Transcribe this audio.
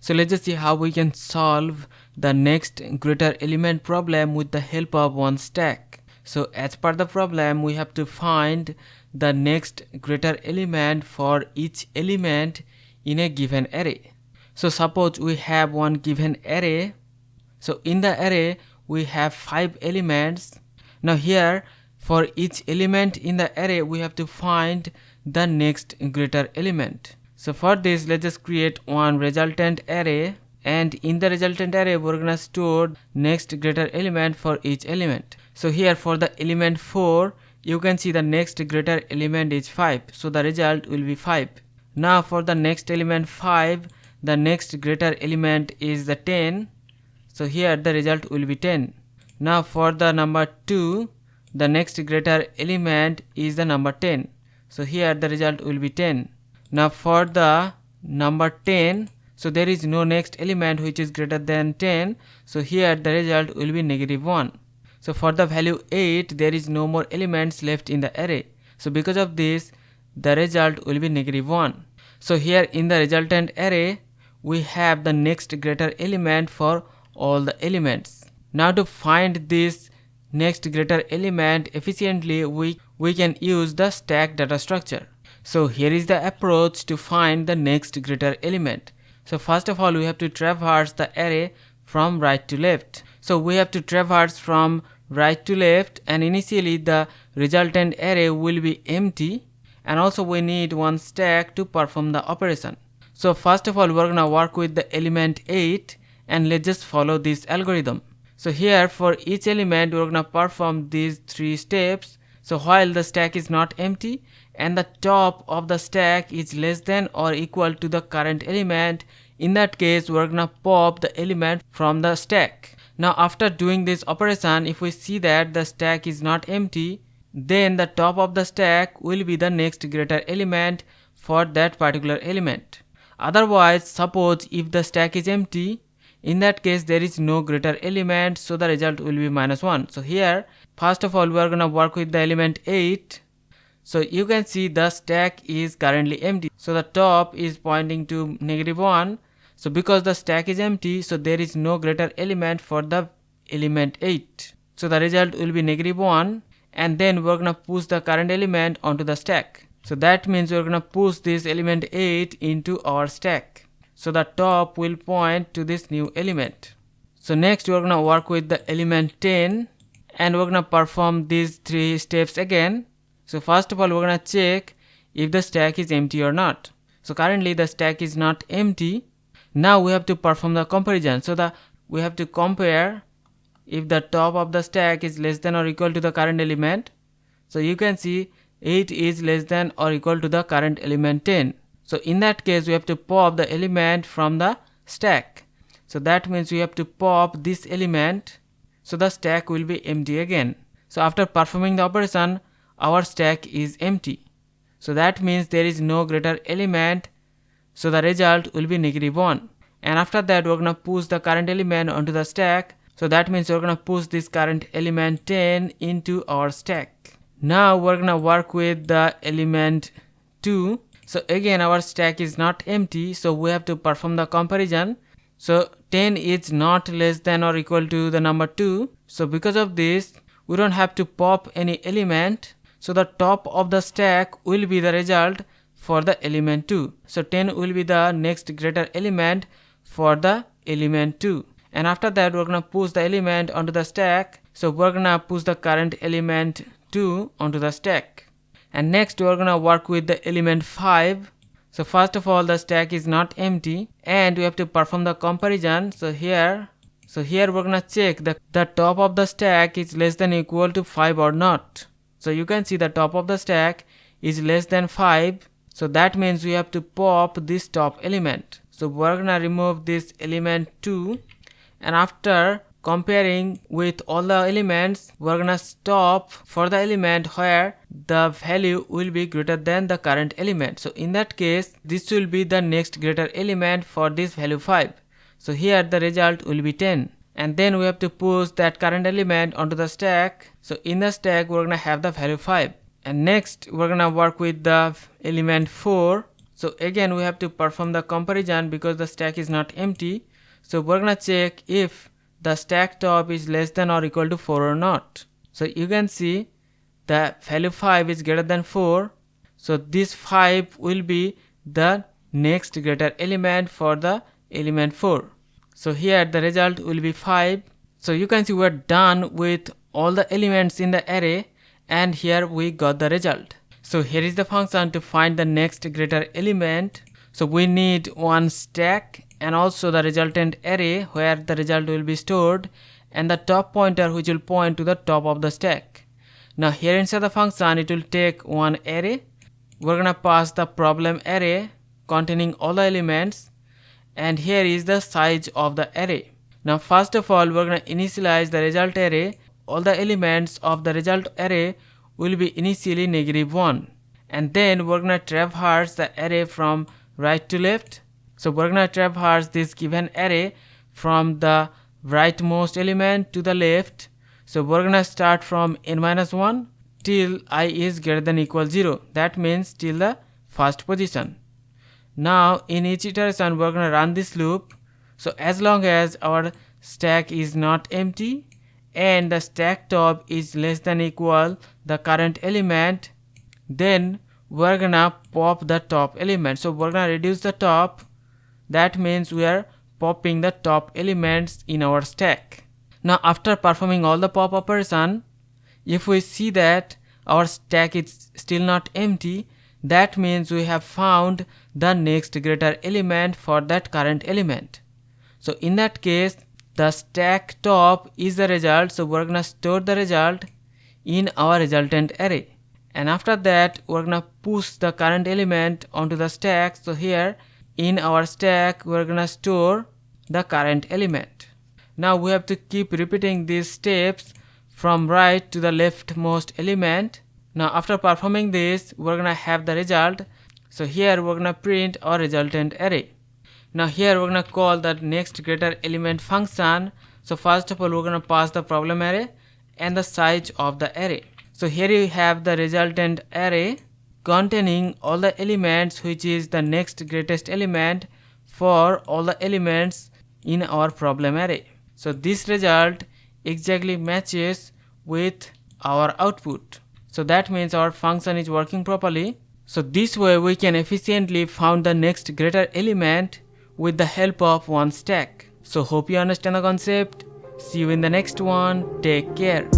So let's just see how we can solve the next greater element problem with the help of one stack. So as per the problem, we have to find the next greater element for each element in a given array. So suppose we have one given array. So in the array we have 5 elements. Now here for each element in the array we have to find the next greater element. So for this, let's just create one resultant array, and in the resultant array we're gonna store next greater element for each element. So here for the element 4, you can see the next greater element is 5, so the result will be 5. Now for the next element 5, the next greater element is the 10, so here the result will be 10. Now for the number 2, the next greater element is the number 10, so here the result will be 10. Now for the number 10, so there is no next element which is greater than 10, so here the result will be -1. So for the value 8, there is no more elements left in the array, so because of this the result will be -1. So here in the resultant array we have the next greater element for all the elements. Now to find this next greater element efficiently, we can use the stack data structure. So here is the approach to find the next greater element. So first of all, we have to traverse the array from right to left. So we have to traverse from right to left, and initially the resultant array will be empty, and also we need one stack to perform the operation. So first of all, we're gonna work with the element 8, and let's just follow this algorithm. So here for each element we're gonna perform these 3 steps. So while the stack is not empty and the top of the stack is less than or equal to the current element, in that case we're gonna pop the element from the stack. Now after doing this operation, if we see that the stack is not empty, then the top of the stack will be the next greater element for that particular element. Otherwise, suppose if the stack is empty, in that case there is no greater element, so the result will be -1. So here first of all we are gonna work with the element 8. So you can see the stack is currently empty, so the top is pointing to -1. So because the stack is empty, so there is no greater element for the element 8, so the result will be -1. And then we're gonna push the current element onto the stack. So that means we're gonna push this element 8 into our stack, so the top will point to this new element. So next we're gonna work with the element 10, and we're gonna perform these 3 steps again. So first of all we're gonna check if the stack is empty or not. So currently the stack is not empty. Now we have to perform the comparison. So we have to compare if the top of the stack is less than or equal to the current element. So you can see 8 is less than or equal to the current element 10. So in that case we have to pop the element from the stack. So that means we have to pop this element, so the stack will be empty again. So after performing the operation, our stack is empty. So that means there is no greater element, so the result will be -1. And after that we're gonna push the current element onto the stack. So that means we're gonna push this current element 10 into our stack. Now we're gonna work with the element 2. So again our stack is not empty, so we have to perform the comparison. So 10 is not less than or equal to the number 2. So because of this we don't have to pop any element, so the top of the stack will be the result for the element 2. So 10 will be the next greater element for the element 2. And after that we're gonna push the element onto the stack. So we're gonna push the current element 2 onto the stack. And next we're gonna work with the element 5. So first of all the stack is not empty, and we have to perform the comparison. So here we're gonna check the top of the stack is less than or equal to 5 or not. So you can see the top of the stack is less than 5, so that means we have to pop this top element. So we're gonna remove this element 2, and after comparing with all the elements we're gonna stop for the element where the value will be greater than the current element. So in that case this will be the next greater element for this value 5. So here the result will be 10, and then we have to push that current element onto the stack. So in the stack we're gonna have the value 5. And next we're gonna work with the element 4. So again we have to perform the comparison because the stack is not empty. So we're gonna check if the stack top is less than or equal to 4 or not. So you can see the value 5 is greater than 4. So this 5 will be the next greater element for the element 4. So here the result will be 5. So you can see we're done with all the elements in the array, and here we got the result. So here is the function to find the next greater element. So we need one stack and also the resultant array where the result will be stored, and the top pointer which will point to the top of the stack. Now here inside the function it will take one array. We're gonna pass the problem array containing all the elements, and here is the size of the array. Now first of all we're gonna initialize the result array. All the elements of the result array will be initially -1, and then we're gonna traverse the array from right to left. So we're gonna traverse this given array from the rightmost element to the left. So we're gonna start from n-1 till I is greater than equal 0. That means till the first position. Now in each iteration we're gonna run this loop. So as long as our stack is not empty and the stack top is less than equal the current element, then we're gonna pop the top element. So we're gonna reduce the top. That means we are popping the top elements in our stack. Now after performing all the pop operation, if we see that our stack is still not empty, that means we have found the next greater element for that current element. So in that case the stack top is the result, so we're gonna store the result in our resultant array, and after that we're gonna push the current element onto the stack. So here in our stack we're gonna store the current element. Now we have to keep repeating these steps from right to the leftmost element. Now after performing this we're gonna have the result. So here we're gonna print our resultant array. Now here we're gonna call the next greater element function. So first of all we're gonna pass the problem array and the size of the array. So here you have the resultant array containing all the elements, which is the next greatest element for all the elements in our problem array. So this result exactly matches with our output. So that means our function is working properly. So this way we can efficiently find the next greater element with the help of one stack. So hope you understand the concept. See you in the next one. Take care.